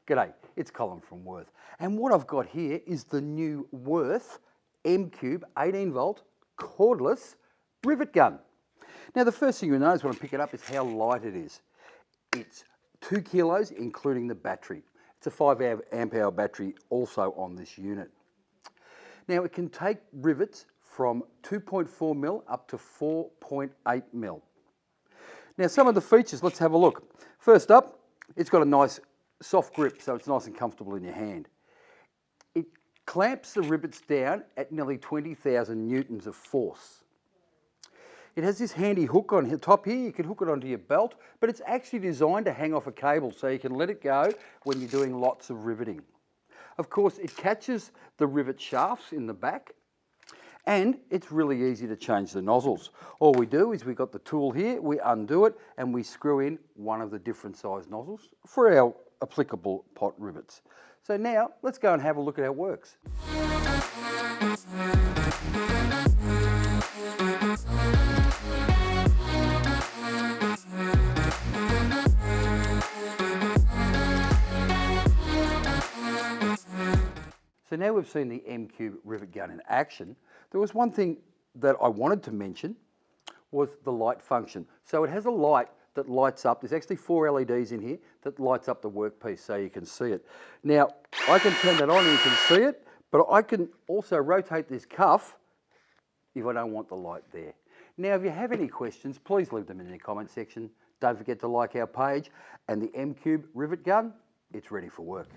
G'day, it's Colin from Wurth. And what I've got here is the new Wurth M-Cube 18 volt cordless rivet gun. Now the first thing you'll notice when I pick it up is how light it is. It's 2 kilos including the battery. It's a 5 amp hour battery also on this unit. Now it can take rivets from 2.4 mil up to 4.8 mil. Now some of the features, let's have a look. First up, it's got a nice soft grip, so it's nice and comfortable in your hand. It clamps the rivets down at nearly 20,000 newtons of force. It has this handy hook on the top here. You can hook it onto your belt, but it's actually designed to hang off a cable so you can let it go when you're doing lots of riveting. Of course, it catches the rivet shafts in the back, and it's really easy to change the nozzles. All we do is we've got the tool here, we undo it, and we screw in one of the different size nozzles for our applicable pot rivets. So now, let's go and have a look at how it works. So now we've seen the M-Cube rivet gun in action. There was one thing that I wanted to mention was the light function. So it has a light that lights up. There's actually 4 LEDs in here that lights up the workpiece so you can see it. Now, I can turn that on and you can see it, but I can also rotate this cuff if I don't want the light there. Now, if you have any questions, please leave them in the comment section. Don't forget to like our page, and the M-Cube rivet gun, it's ready for work.